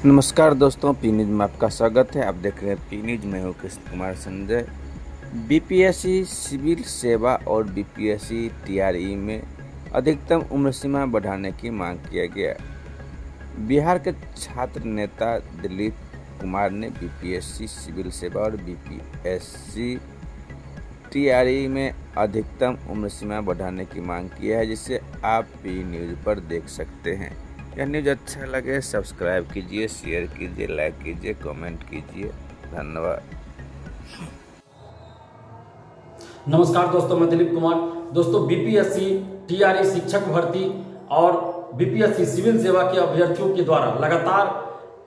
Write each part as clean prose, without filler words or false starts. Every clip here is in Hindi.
नमस्कार दोस्तों, पी न्यूज में आपका स्वागत है। आप देख रहे हैं पी न्यूज। मैं हूँ कृष्ण कुमार संजय। बीपीएससी सिविल सेवा और बीपीएससी टीआरई में अधिकतम उम्र सीमा बढ़ाने की मांग किया गया। बिहार के छात्र नेता दिलीप कुमार ने बीपीएससी सिविल सेवा और बीपीएससी टीआरई में अधिकतम उम्र सीमा बढ़ाने की मांग की है, जिसे आप पी न्यूज पर देख सकते हैं। यह न्यूज़ अच्छा लगे सब्सक्राइब कीजिए, शेयर कीजिए, लाइक कीजिए, कमेंट कीजिए। धन्यवाद। नमस्कार दोस्तों, मैं दिलीप कुमार। दोस्तों, बीपीएससी टीआरई शिक्षक भर्ती और बीपीएससी सिविल सेवा के अभ्यर्थियों के द्वारा लगातार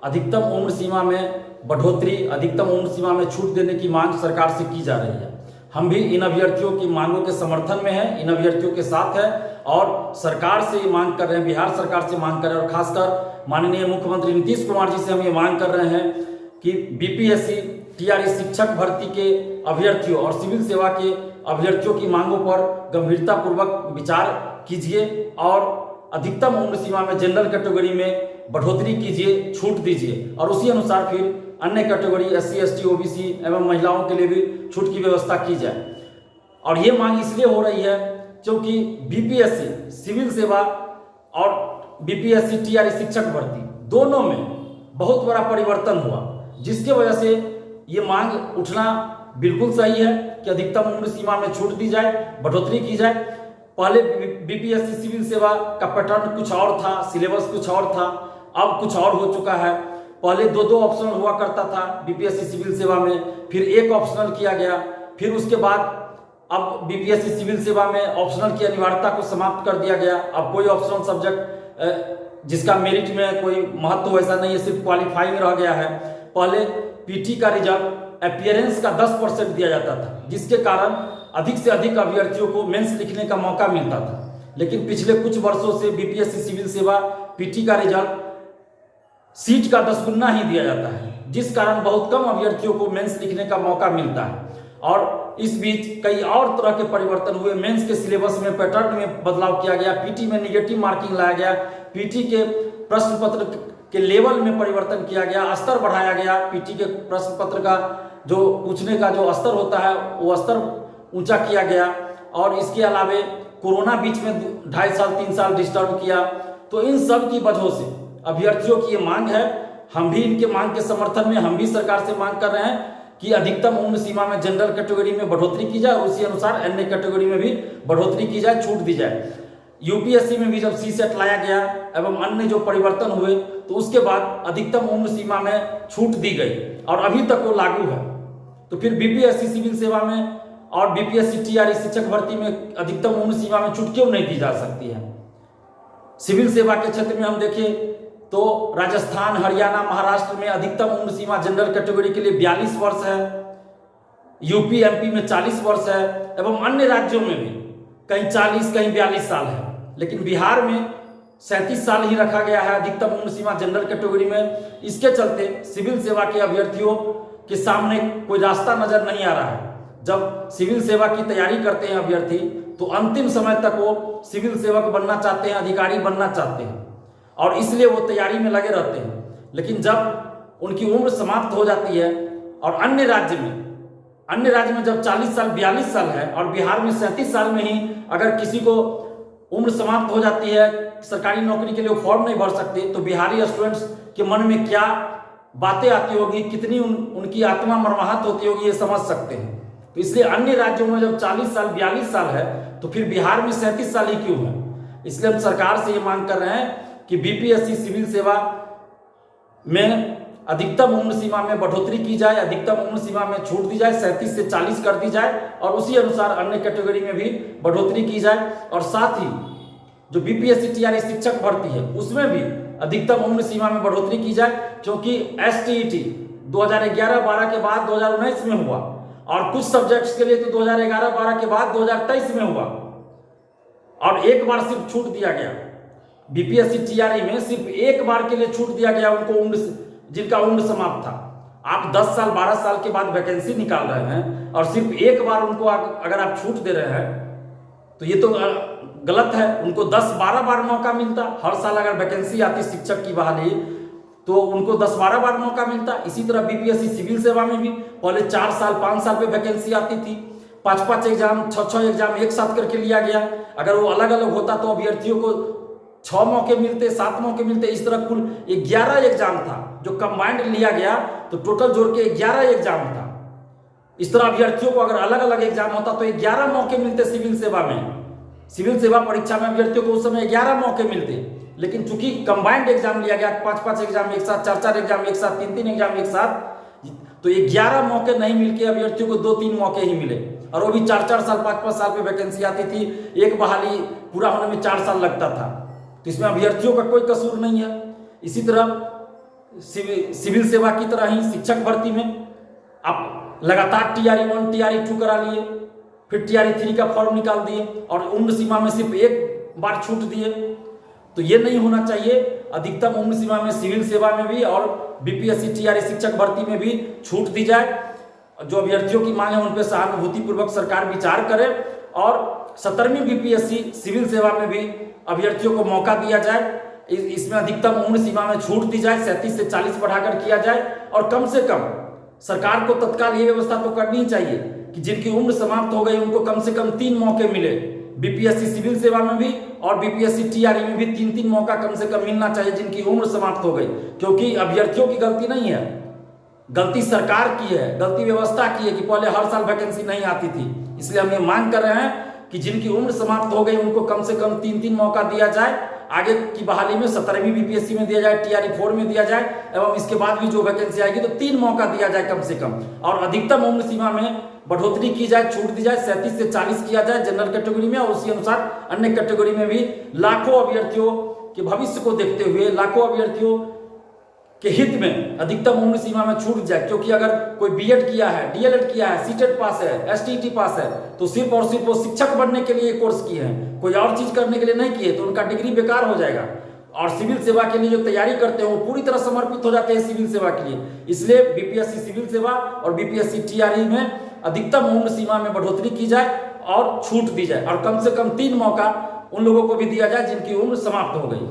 अधिकतम उम्र सीमा में बढ़ोतरी, अधिकतम उम्र सीमा में छूट देने की मांग सरकार से की जा रही है। हम भी इन अभ्यर्थियों की मांगों के समर्थन में हैं, इन अभ्यर्थियों के साथ है और सरकार से ये मांग कर रहे हैं, बिहार सरकार से मांग कर रहे हैं और खासकर माननीय मुख्यमंत्री नीतीश कुमार जी से हम ये मांग कर रहे हैं कि बीपीएससी टीआरई शिक्षक भर्ती के अभ्यर्थियों और सिविल सेवा के अभ्यर्थियों की मांगों पर गंभीरतापूर्वक विचार कीजिए और अधिकतम उम्र सीमा में जनरल कैटेगरी में बढ़ोतरी कीजिए, छूट दीजिए और उसी अनुसार फिर अन्य कैटेगरी एससी, एसटी, ओबीसी एवं महिलाओं के लिए भी छूट की व्यवस्था की जाए। और ये मांग इसलिए हो रही है क्योंकि बीपीएससी सिविल सेवा और बीपीएससी टीआरई शिक्षक भर्ती दोनों में बहुत बड़ा परिवर्तन हुआ, जिसके वजह से ये मांग उठना बिल्कुल सही है कि अधिकतम उम्र सीमा में छूट दी जाए, बढ़ोतरी की जाए। पहले बीपीएससी सिविल सेवा का पैटर्न कुछ और था, सिलेबस कुछ और था, अब कुछ और हो चुका है। पहले दो ऑप्शनल हुआ करता था बीपीएससी सिविल सेवा में, फिर एक ऑप्शनल किया गया, फिर उसके बाद अब बीपीएससी सिविल सेवा में ऑप्शनल की अनिवार्यता को समाप्त कर दिया गया। अब कोई ऑप्शनल सब्जेक्ट जिसका मेरिट में कोई महत्व ऐसा नहीं है, सिर्फ क्वालिफाई में रह गया है। पहले पीटी का रिजल्ट अपीयरेंस का 10% दिया जाता था, जिसके कारण अधिक से अधिक अभ्यर्थियों को मेंस लिखने का मौका मिलता था। लेकिन पिछले कुछ वर्षों से बीपीएससी सिविल सेवा पीटी का रिजल्ट सीट का 10 गुना ही दिया जाता है, जिस कारण बहुत कम अभ्यर्थियों को मेंस लिखने का मौका मिलता है। और इस बीच कई और तरह के परिवर्तन हुए। मेंस के सिलेबस में पैटर्न में बदलाव किया गया, पीटी में निगेटिव मार्किंग लाया गया, पीटी के प्रश्न पत्र के लेवल में परिवर्तन किया गया, स्तर बढ़ाया गया। पीटी के प्रश्न पत्र का जो पूछने का जो स्तर होता है वो स्तर ऊंचा किया गया। और इसके अलावे कोरोना बीच में 2.5 साल 3 साल डिस्टर्ब किया। तो इन सब की वजहों से अभ्यर्थियों की ये मांग है, हम भी इनके मांग के समर्थन में हम भी सरकार से मांग कर रहे हैं कि अधिकतम उम्र सीमा में जनरल कैटेगरी में बढ़ोतरी की जाए, उसी अनुसार अन्य कैटेगरी में भी बढ़ोतरी की जाए, छूट दी जाए। यूपीएससी में भी जब सीसेट लाया गया एवं अन्य जो परिवर्तन हुए तो उसके बाद अधिकतम उम्र सीमा में छूट दी गई और अभी तक वो लागू है। तो फिर बीपीएससी सिविल सेवा में और बीपीएससी टीआरई शिक्षक भर्ती में अधिकतम उम्र सीमा में छूट क्यों नहीं दी जा सकती है? सिविल सेवा के क्षेत्र में हम देखें तो राजस्थान, हरियाणा, महाराष्ट्र में अधिकतम उम्र सीमा जनरल कैटेगरी के लिए 42 वर्ष है, यूपी एमपी में 40 वर्ष है एवं अन्य राज्यों में भी कहीं 40 कहीं 42 साल है। लेकिन बिहार में 37 साल ही रखा गया है अधिकतम उम्र सीमा जनरल कैटेगरी में। इसके चलते सिविल सेवा के अभ्यर्थियों के सामने कोई रास्ता नजर नहीं आ रहा है। जब सिविल सेवा की तैयारी करते हैं अभ्यर्थी तो अंतिम समय तक वो सिविल सेवक बनना चाहते हैं, अधिकारी बनना चाहते हैं और इसलिए वो तैयारी में लगे रहते हैं। लेकिन जब उनकी उम्र समाप्त हो जाती है और अन्य राज्य में जब 40 साल 42 साल है और बिहार में 37 साल में ही अगर किसी को उम्र समाप्त हो जाती है, सरकारी नौकरी के लिए फॉर्म नहीं भर सकते, तो बिहारी स्टूडेंट्स के मन में क्या बातें आती होगी, कितनी उनकी आत्मा मर्माहत होती होगी, ये समझ सकते हैं। तो इसलिए अन्य राज्यों में जब 40 साल 42 साल है तो फिर बिहार में 37 साल ही क्यों है? इसलिए हम सरकार से ये मांग कर रहे हैं कि बीपीएससी सिविल सेवा में अधिकतम उम्र सीमा में बढ़ोतरी की जाए, अधिकतम उम्र सीमा में छूट दी जाए, 37 से 40 कर दी जाए और उसी अनुसार अन्य कैटेगरी में भी बढ़ोतरी की जाए। और साथ ही जो बीपीएससी टीआरई शिक्षक भर्ती है उसमें भी अधिकतम उम्र सीमा में बढ़ोतरी की जाए, क्योंकि एसटीईटी 2011-12 के बाद 2019 में हुआ और कुछ सब्जेक्ट्स के लिए तो 2011-12 के बाद 2023 में हुआ और एक बार सिर्फ छूट दिया गया। बीपीएससी टीआरई में सिर्फ एक बार के लिए छूट दिया गया उनको, उम्र जिनका उम्र समाप्त था। आप 10 साल 12 साल के बाद वैकेंसी निकाल रहे हैं और सिर्फ एक बार उनको अगर आप छूट दे रहे हैं तो ये तो गलत है। उनको 10-12 बार मौका मिलता। हर साल अगर वैकेंसी आती शिक्षक की बहाली तो उनको 10-12 बार मौका मिलता। इसी तरह बीपीएससी सिविल सेवा में भी पहले 4 साल 5 साल पे वैकेंसी आती थी, 5-5 एग्जाम 6-6 एग्जाम एक साथ करके लिया गया। अगर वो अलग अलग होता तो अभ्यर्थियों को 6 मौके मिलते, 7 मौके मिलते। इस तरह कुल 11 एग्जाम था जो कंबाइंड लिया गया, तो टोटल जोड़ के 11 एग्जाम था। इस तरह अभ्यर्थियों को अगर अलग अलग एग्जाम होता तो 11 मौके मिलते सिविल सेवा में। सिविल सेवा परीक्षा में अभ्यर्थियों को उस समय 11 मौके मिलते, लेकिन चूंकि कंबाइंड एग्जाम लिया गया, 5-5 एग्जाम एक साथ, 4-4 एग्जाम एक साथ, 3-3 एग्जाम एक साथ, तो 11 मौके नहीं मिलके अभ्यर्थियों को 2-3 मौके ही मिले, और वो भी 4-4 साल 5-5 साल पे वैकेंसी आती थी। एक बहाली पूरा होने में 4 साल लगता था, तो इसमें अभ्यर्थियों का कोई कसूर नहीं है। इसी तरह सिविल सेवा की तरह ही शिक्षक भर्ती में आप लगातार TRE 1 TRE 2 करा लिए, फिर TRE 3 का फॉर्म निकाल दिए और उम्र सीमा में सिर्फ एक बार छूट दिए, तो ये नहीं होना चाहिए। अधिकतम उम्र सीमा में सिविल सेवा में भी और बीपीएससी TRE शिक्षक भर्ती में भी छूट दी जाए। जो अभ्यर्थियों की मांग है उन पर सहानुभूतिपूर्वक सरकार विचार करे, और 17वीं बीपीएससी सिविल सेवा में भी अभ्यर्थियों को मौका दिया जाए। इसमें अधिकतम उम्र सीमा में छूट दी जाए, 37 से 40 बढ़ाकर किया जाए, और कम से कम सरकार को तत्काल ये व्यवस्था तो करनी ही चाहिए कि जिनकी उम्र समाप्त हो गई उनको कम से कम 3 मौके मिले। बीपीएससी सिविल सेवा में भी और बीपीएससी TRE में भी 3-3 मौका कम से कम मिलना चाहिए जिनकी उम्र समाप्त हो गई, क्योंकि अभ्यर्थियों की गलती नहीं है, गलती सरकार की है, गलती व्यवस्था की है कि पहले हर साल वैकेंसी नहीं आती थी। इसलिए हम ये मांग कर रहे हैं कि जिनकी उम्र समाप्त हो गई उनको कम से कम 3-3 मौका दिया जाए। आगे की बहाली में 17वीं बीपीएससी में दिया जाए, TRE 4 में दिया जाए, एवं इसके बाद भी जो वैकेंसी आएगी तो 3 मौका दिया जाए कम से कम, और अधिकतम उम्र सीमा में बढ़ोतरी की जाए, छूट दी जाए, 37 से 40 किया जाए जनरल कैटेगरी में, और उसी अनुसार अन्य कैटेगरी में भी लाखों अभ्यर्थियों के भविष्य को देखते हुए, लाखों अभ्यर्थियों के हित में अधिकतम उम्र सीमा में छूट जाए। क्योंकि अगर कोई बीएड किया है, डीएलएड किया है, सीटेट पास है, एसटीईटी पास है, तो सिर्फ और सिर्फ वो शिक्षक बनने के लिए कोर्स किए हैं, कोई और चीज करने के लिए नहीं किए, तो उनका डिग्री बेकार हो जाएगा। और सिविल सेवा के लिए जो तैयारी करते हैं वो पूरी तरह समर्पित हो जाते हैं सिविल सेवा के लिए। इसलिए बीपीएससी सिविल सेवा और बीपीएससी TRE में अधिकतम उम्र सीमा में बढ़ोतरी की जाए और छूट दी जाए, और कम से कम 3 मौका उन लोगों को भी दिया जाए जिनकी उम्र समाप्त हो गई।